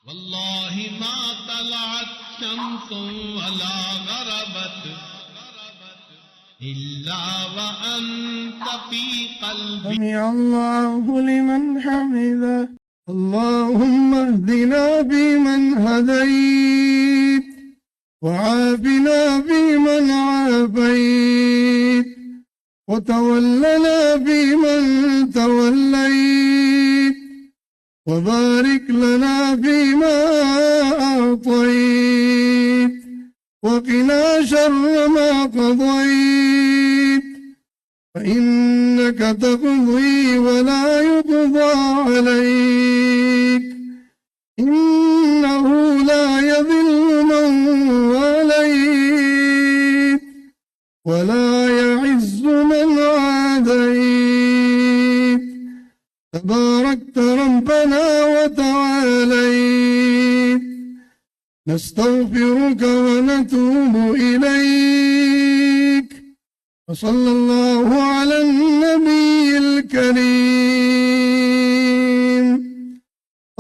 والله ما طلعت شمس ولا غربت إلا وأنت في قلبي. سمع الله لمن حمده. اللهم اهدنا فيمن هديت وعافنا فيمن عافيت وتولنا فيمن توليت وبارك لنا فيما أعطيت وقنا شر ما قضيت فإنك تقضي ولا يقضى عليك إنه لا يذل من واليت ولا يعز من عاديت تباركت ربنا وتعاليت نستغفرك ونتوب إليك وصلى الله على النبي الكريم.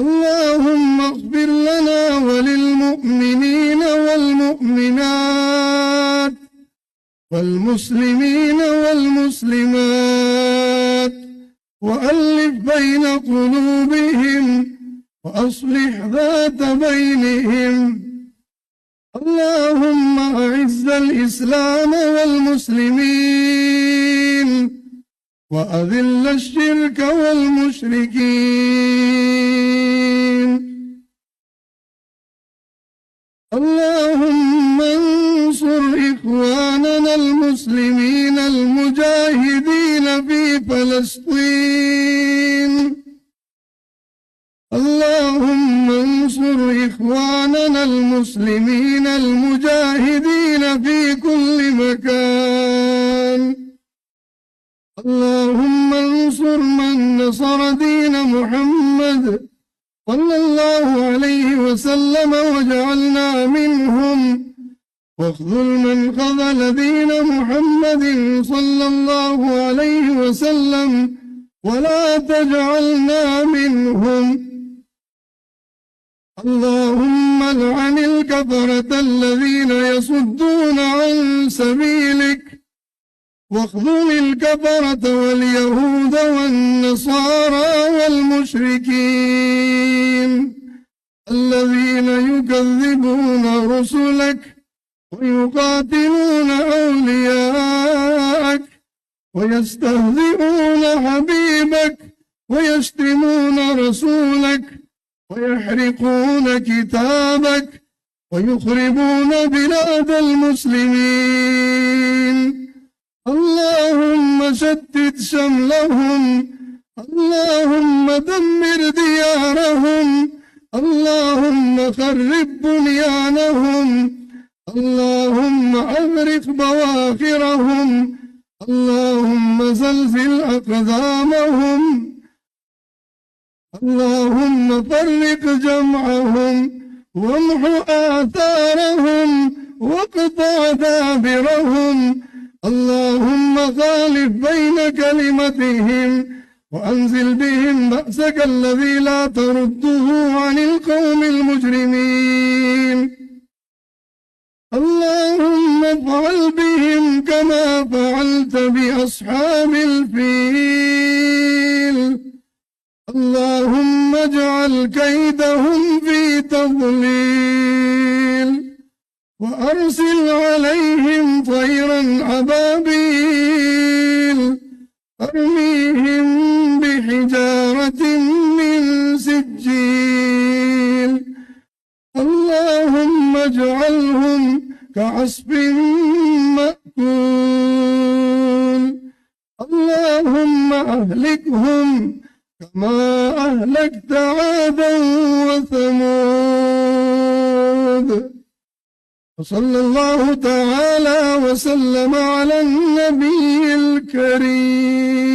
اللهم اغفر لنا وللمؤمنين والمؤمنات والمسلمين والمسلمات وألف بين قلوبهم وأصلح ذات بينهم. اللهم أعز الإسلام والمسلمين وأذل الشرك والمشركين. اللهم انصر إخواننا المسلمين المجاهدين في فلسطين. اللهم انصر إخواننا المسلمين المجاهدين في كل مكان. اللهم انصر من نصر دين محمد صلى الله عليه وسلم واجعلنا منهم واخذل من خذل دين محمد صلى الله عليه وسلم ولا تجعلنا منهم. اللهم العن الكفرة الذين يصدون عن سبيلك واخذل الكفرة واليهود والنصارى والمشركين الذين يكذبون رسلك ويقاتلون أولياءك ويستهزئون حبيبك ويشتمون رسولك ويحرقون كتابك ويخربون بلاد المسلمين. اللهم شتت شملهم. اللهم دمر ديارهم. اللهم خرب بنيانهم. اللهم أغرق بواخرهم. اللهم زلزل أقدامهم. اللهم فرق جمعهم وامح آثارهم واقطع دابرهم. اللهم خالف بين كلمتهم وأنزل بهم بأسك الذي لا ترده عن القوم المجرمين. اللهم افعل بهم كما فعلت بأصحاب الفيل. اللهم اجعل كيدهم في تضليل وأرسل عليهم طيرا أبابيل ترميهم بحجارة من سجيل. اللهم اجعلهم كعصف مأكول. اللهم أهلكهم كما أهلكت عادا وثمود. وصلى الله تعالى وسلم على النبي الكريم.